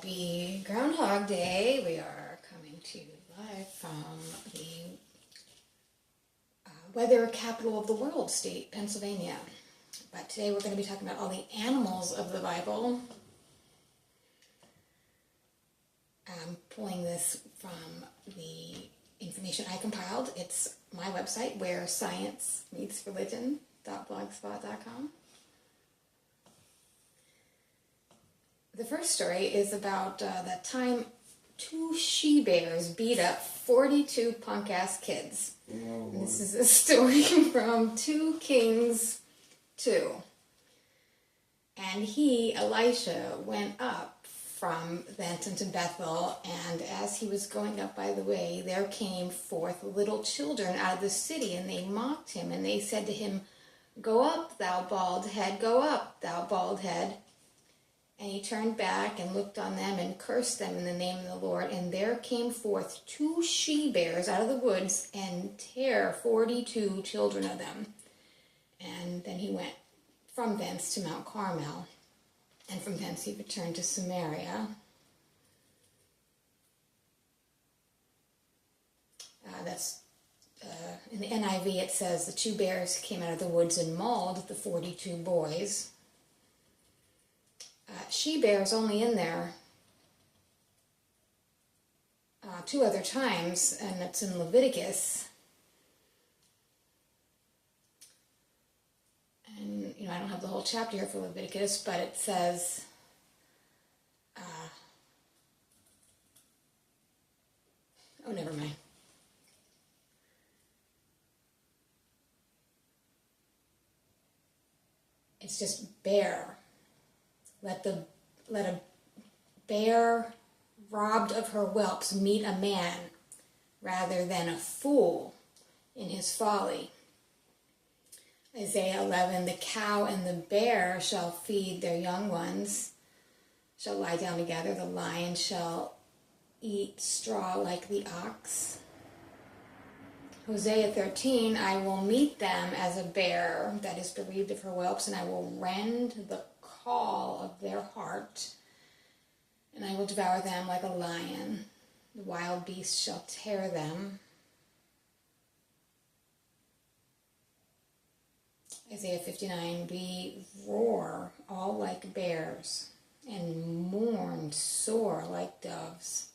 Happy Groundhog Day. We are coming to you live from the weather capital of the world state, Pennsylvania. But today we're going to be talking about all the animals of the Bible. I'm pulling this from the information I compiled. It's my website, where science meets religion.blogspot.com. The first story is about the time 2 she-bears beat up 42 punk-ass kids. This is a story from 2 Kings 2. And Elisha, went up from thence into Bethel, and as he was going up by the way, there came forth little children out of the city, and they mocked him, and they said to him, "Go up, thou bald head, go up, thou bald head." And he turned back and looked on them and cursed them in the name of the Lord. And there came forth 2 she-bears out of the woods and tare 42 children of them. And then he went from thence to Mount Carmel. And from thence he returned to Samaria. In the NIV it says the 2 bears came out of the woods and mauled the 42 boys. She-bear's only in there 2 other times, and it's in Leviticus. And, I don't have the whole chapter here for Leviticus, but it says, oh, never mind. It's just bear. Let a bear robbed of her whelps meet a man, rather than a fool in his folly. Isaiah 11, the cow and the bear shall feed their young ones, shall lie down together, the lion shall eat straw like the ox. Hosea 13, I will meet them as a bear that is bereaved of her whelps, and I will rend the call of their heart, and I will devour them like a lion. The wild beasts shall tear them. Isaiah 59, we roar all like bears, and mourn sore like doves.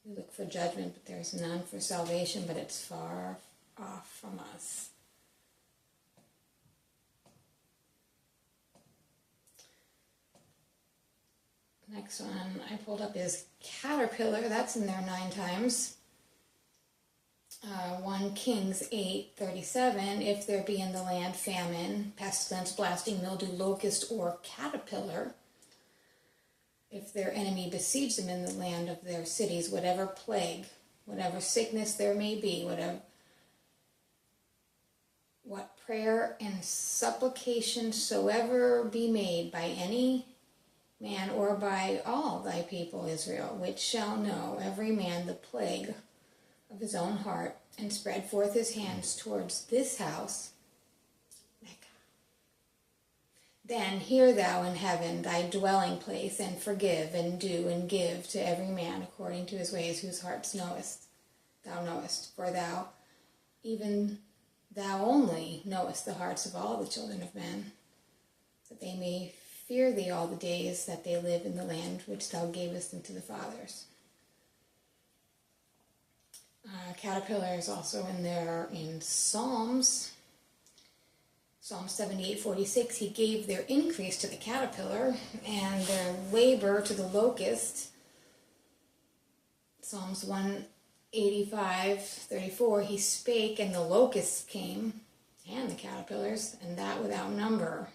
We look for judgment, but there is none, for salvation, but it's far off from us. Next one I pulled up is caterpillar. That's in there 9 times. 1 Kings 8:37. If there be in the land famine, pestilence, blasting, mildew, locust, or caterpillar, if their enemy besiege them in the land of their cities, whatever plague, whatever sickness there may be, what prayer and supplication soever be made by any man or by all thy people Israel, which shall know every man the plague of his own heart, and spread forth his hands towards this house, then hear thou in heaven thy dwelling place, and forgive, and do, and give to every man according to his ways, whose hearts thou knowest. For thou, even thou only, knowest the hearts of all the children of men, that they may fear thee all the days that they live in the land which thou gavest unto the fathers. Caterpillar is also in there in Psalms. Psalm 78:46, he gave their increase to the caterpillar and their labor to the locust. Psalms 185:34, he spake and the locusts came, and the caterpillars, and that without number.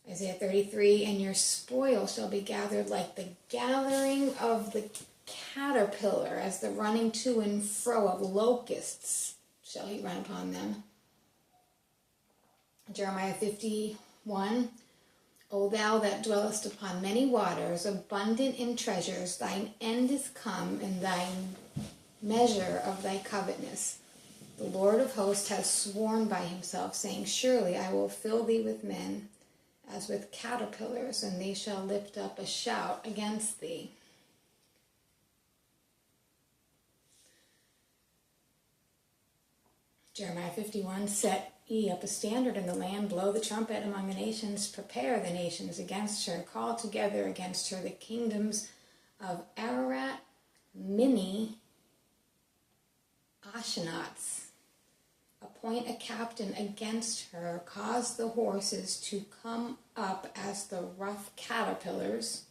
Isaiah 33, and your spoil shall be gathered like the gathering of the caterpillar, as the running to and fro of locusts shall he run upon them. Jeremiah 51, O thou that dwellest upon many waters, abundant in treasures, thine end is come, and thine measure of thy covetousness. The Lord of hosts has sworn by himself, saying, Surely I will fill thee with men, as with caterpillars, and they shall lift up a shout against thee. Jeremiah 51, set ye up a standard in the land, blow the trumpet among the nations, prepare the nations against her, call together against her the kingdoms of Ararat, Minni, Ashnats. Appoint a captain against her, cause the horses to come up as the rough caterpillars.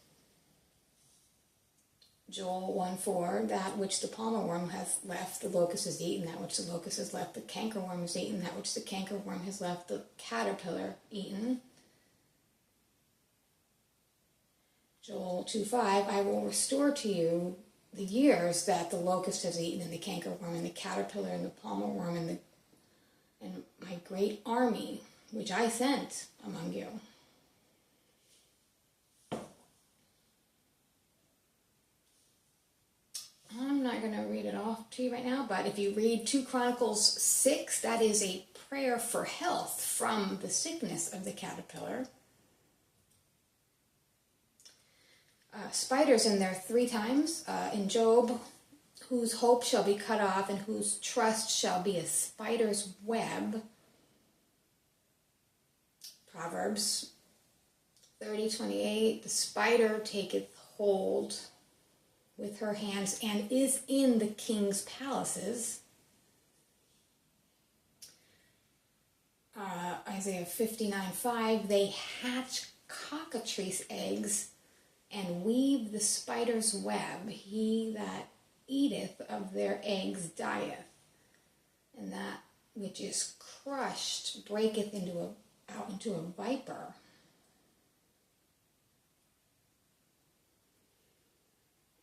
Joel 1:4, that which the palmer worm has left, the locust has eaten, that which the locust has left, the cankerworm has eaten, that which the cankerworm has left, the caterpillar eaten. Joel 2:5, I will restore to you the years that the locust has eaten, and the cankerworm, and the caterpillar, and the palmer worm, and my great army, which I sent among you. I'm not going to read it off to you right now, but if you read 2 Chronicles 6, that is a prayer for health from the sickness of the caterpillar. Spiders in there 3 times. In Job, whose hope shall be cut off, and whose trust shall be a spider's web. Proverbs 30:28, the spider taketh hold with her hands and is in the king's palaces. Isaiah 59:5, they hatch cockatrice eggs and weave the spider's web. He that eateth of their eggs dieth, and that which is crushed breaketh out into a viper.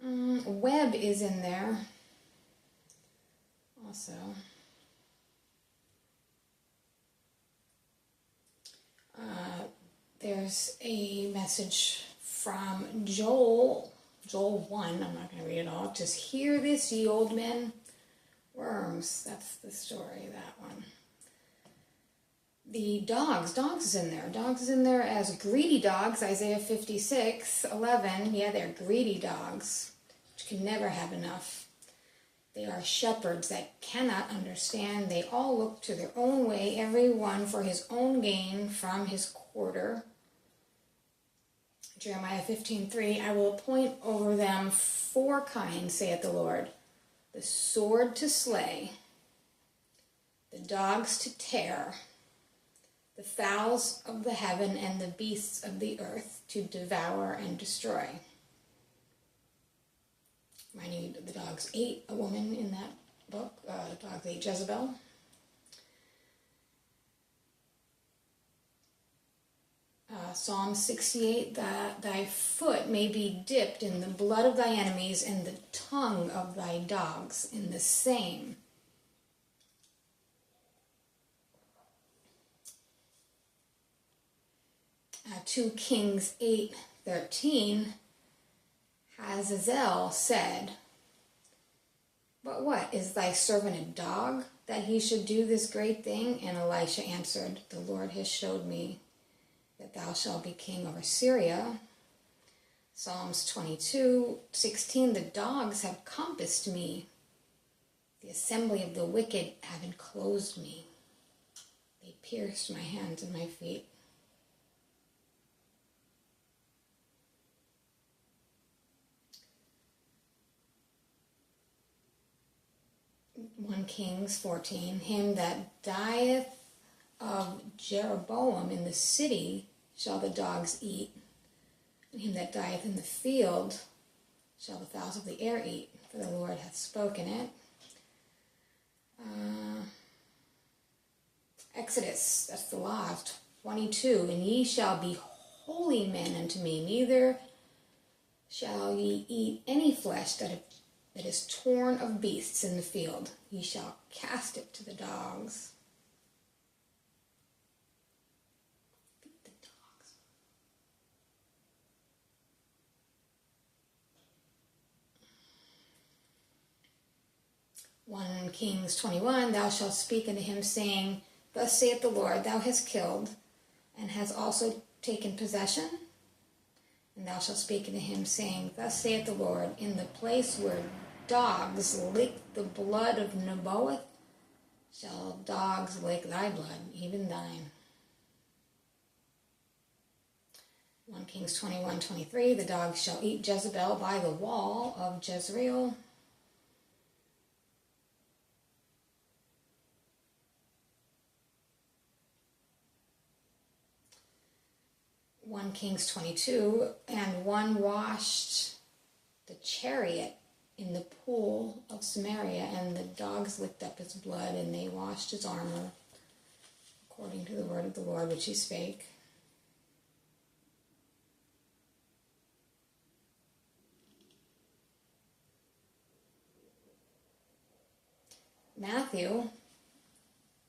Web is in there also. There's a message from Joel 1. I'm not going to read it all. Just hear this, ye old men. Worms. That's the story, that one. The dogs is in there. Dogs is in there as greedy dogs. Isaiah 56:11. Yeah, they're greedy dogs, which can never have enough. They are shepherds that cannot understand. They all look to their own way, every one for his own gain from his quarter. Jeremiah 15:3. I will appoint over them 4 kinds, saith the Lord. The sword to slay, the dogs to tear, the fowls of the heaven and the beasts of the earth to devour and destroy. Reminding you that the dogs ate a woman in that book. The dogs ate Jezebel. Psalm 68, that thy foot may be dipped in the blood of thy enemies and the tongue of thy dogs in the same. 2 Kings 8:13, Hazazel said, but what, is thy servant a dog, that he should do this great thing? And Elisha answered, the Lord has showed me that thou shalt be king over Syria. Psalms 22:16, the dogs have compassed me. The assembly of the wicked have enclosed me. They pierced my hands and my feet. Kings 14, him that dieth of Jeroboam in the city shall the dogs eat, and him that dieth in the field shall the fowls of the air eat, for the Lord hath spoken it. Exodus, that's the law, 22, and ye shall be holy men unto me, neither shall ye eat any flesh that is torn of beasts in the field. Ye shall cast it to the dogs. Feed the dogs. 1 Kings 21, thou shalt speak unto him, saying, thus saith the Lord, thou hast killed, and hast also taken possession? And thou shalt speak unto him, saying, Thus saith the Lord, in the place where dogs lick the blood of Nebaioth, shall dogs lick thy blood, even thine. 1 Kings 21:23, the dogs shall eat Jezebel by the wall of Jezreel. One Kings 22, and one washed the chariot in the pool of Samaria, and the dogs licked up his blood, and they washed his armor, according to the word of the Lord which he spake. Matthew,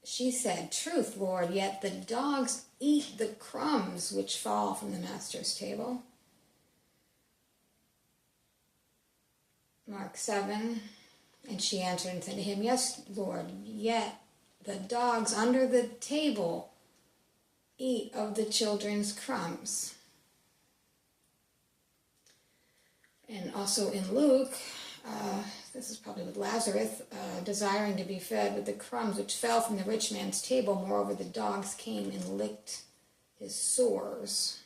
she said, Truth, Lord, yet the dogs eat the crumbs which fall from the master's table. Mark 7, and she answered and said to him, Yes, Lord, yet the dogs under the table eat of the children's crumbs. And also in Luke, this is probably with Lazarus, desiring to be fed with the crumbs which fell from the rich man's table. Moreover, the dogs came and licked his sores.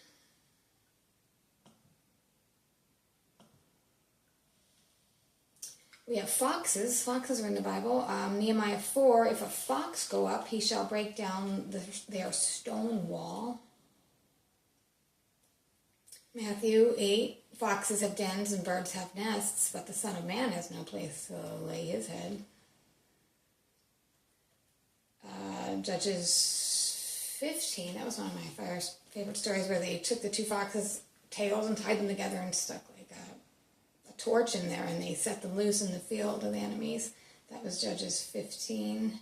We have foxes. Foxes are in the Bible. Nehemiah 4, if a fox go up, he shall break down their stone wall. Matthew 8, foxes have dens and birds have nests, but the Son of Man has no place to lay his head. Judges 15, that was one of my favorite stories, where they took the two foxes' tails and tied them together and stuck like a torch in there, and they set them loose in the field of the enemies. That was Judges 15.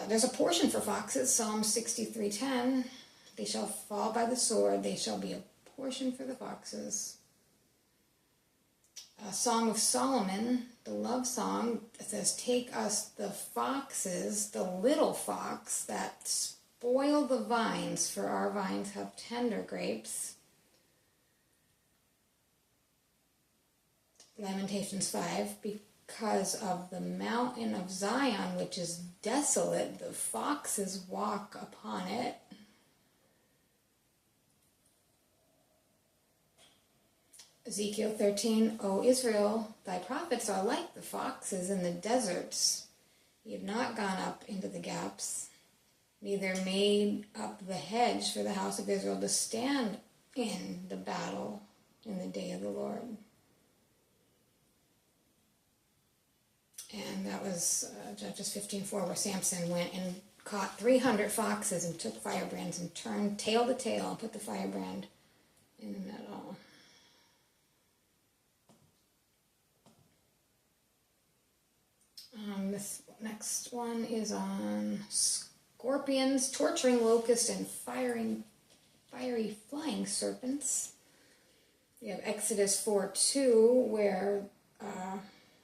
There's a portion for foxes, Psalm 63:10. They shall fall by the sword, they shall be a portion for the foxes. Song of Solomon, the love song, it says, Take us the foxes, the little fox, that spoil the vines, for our vines have tender grapes. Lamentations 5, because of the mountain of Zion, which is desolate, the foxes walk upon it. Ezekiel 13, O Israel, thy prophets are like the foxes in the deserts. Ye have not gone up into the gaps, neither made up the hedge for the house of Israel to stand in the battle in the day of the Lord. And that was Judges 15:4, where Samson went and caught 300 foxes and took firebrands and turned tail to tail and put the firebrand in the middle. This next one is on scorpions, torturing locusts, and fiery flying serpents. We have Exodus 4:2, where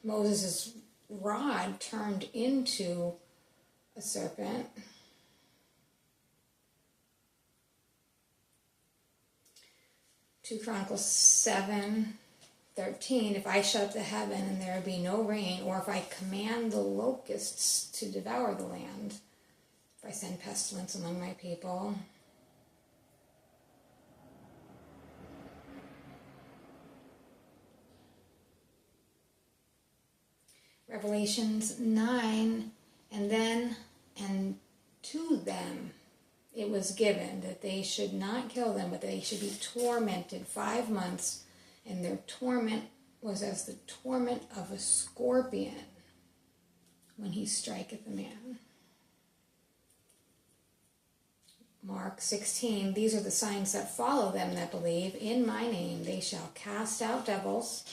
Moses' rod turned into a serpent. Two Chronicles 7:13, if I shut up the heaven and there be no rain, or if I command the locusts to devour the land, if I send pestilence among my people. Revelations 9, and to them it was given that they should not kill them, but they should be tormented 5 months, and their torment was as the torment of a scorpion when he striketh a man. Mark 16, these are the signs that follow them that believe. In my name they shall cast out devils,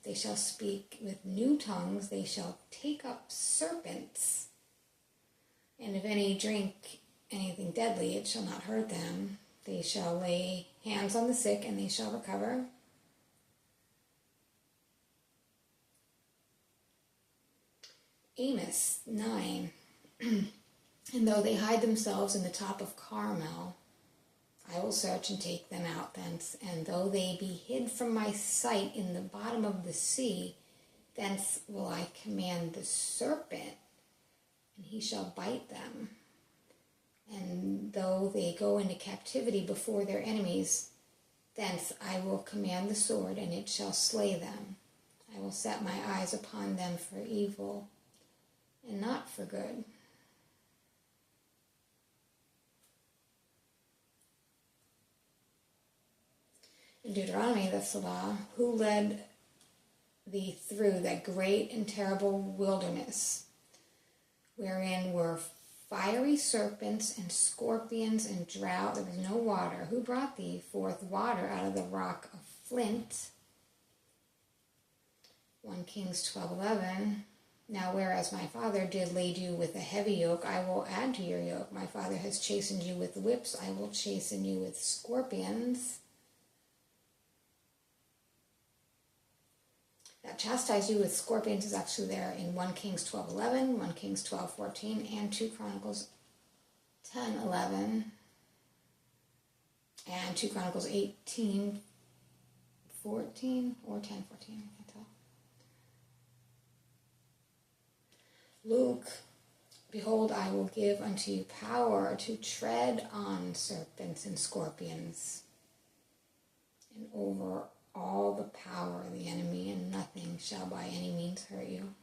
they shall speak with new tongues, they shall take up serpents, and if any drink anything deadly, it shall not hurt them. They shall lay hands on the sick, and they shall recover. Amos 9, and though they hide themselves in the top of Carmel, I will search and take them out thence, and though they be hid from my sight in the bottom of the sea, thence will I command the serpent, and he shall bite them. And though they go into captivity before their enemies, thence I will command the sword, and it shall slay them. I will set my eyes upon them for evil, and not for good. In Deuteronomy, that's the law, who led thee through that great and terrible wilderness, wherein were fiery serpents and scorpions and drought, there was no water, who brought thee forth water out of the rock of flint. 1 Kings 12:11. Now whereas my father did lade you with a heavy yoke, I will add to your yoke. My father has chastened you with whips, I will chasten you with scorpions. That chastise you with scorpions is actually there in 1 Kings 12:11, 1 Kings 12:14, and 2 Chronicles 10:11, and 2 Chronicles 18:14, or 10:14, I can't tell. Luke, behold, I will give unto you power to tread on serpents and scorpions, and over all the power of the enemy, and nothing shall by any means hurt you.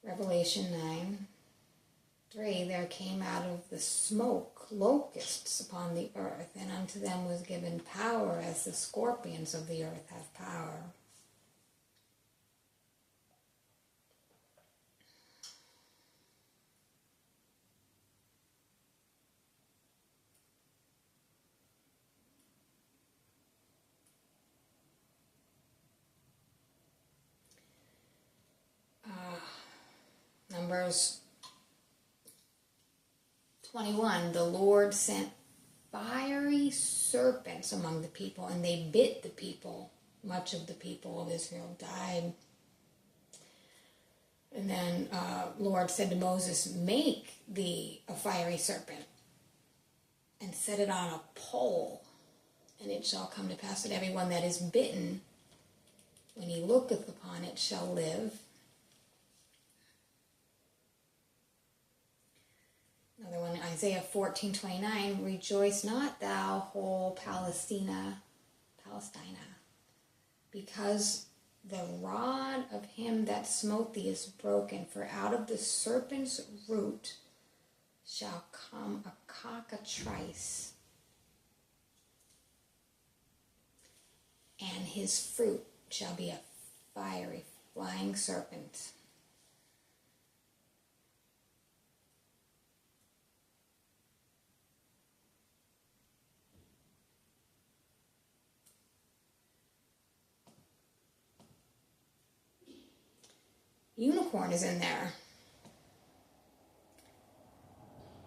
Revelation 9:3, there came out of the smoke locusts upon the earth, and unto them was given power as the scorpions of the earth have power. Numbers 21, the Lord sent fiery serpents among the people, and they bit the people. Much of the people of Israel died. And then Lord said to Moses, make thee a fiery serpent, and set it on a pole, and it shall come to pass that everyone that is bitten, when he looketh upon it, shall live. Another one, Isaiah 14:29, rejoice not thou whole Palestina, because the rod of him that smote thee is broken, for out of the serpent's root shall come a cockatrice, and his fruit shall be a fiery flying serpent. Unicorn is in there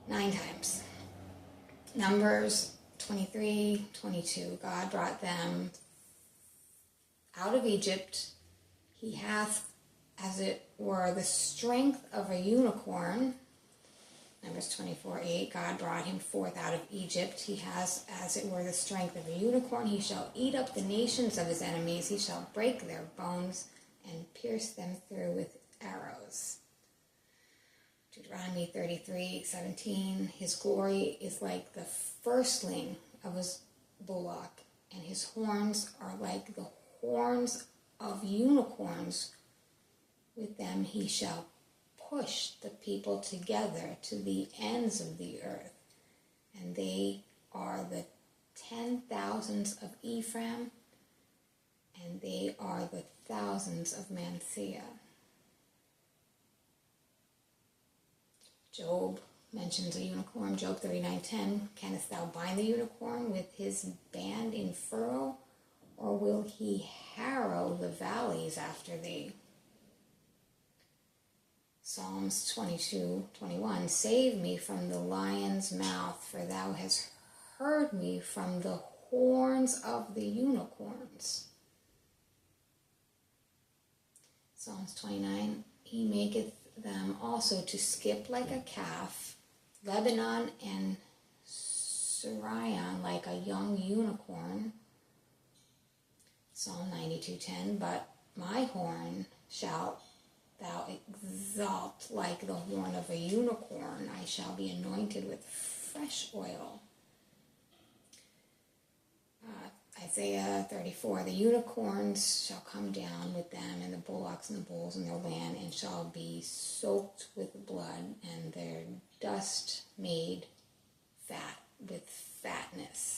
9 times. Numbers 23:22. God brought them out of Egypt. He hath, as it were, the strength of a unicorn. Numbers 24:8. God brought him forth out of Egypt. He has, as it were, the strength of a unicorn. He shall eat up the nations of his enemies. He shall break their bones and pierce them through with arrows. Deuteronomy 33:17. His glory is like the firstling of his bullock, and his horns are like the horns of unicorns. With them he shall push the people together to the ends of the earth, and they are the 10,000s of Ephraim, and they are the thousands of Manasseh. Job mentions a unicorn. Job 39:10. Canst thou bind the unicorn with his band in furrow, or will he harrow the valleys after thee? Psalms 22:21. Save me from the lion's mouth, for thou hast heard me from the horns of the unicorns. Psalms 29. He maketh them also to skip like a calf, Lebanon and Sirion like a young unicorn. Psalm 92:10, but my horn shalt thou exalt like the horn of a unicorn. I shall be anointed with fresh oil. Isaiah 34, the unicorns shall come down with them, and the bullocks and the bulls in their land, and shall be soaked with blood, and their dust made fat with fatness.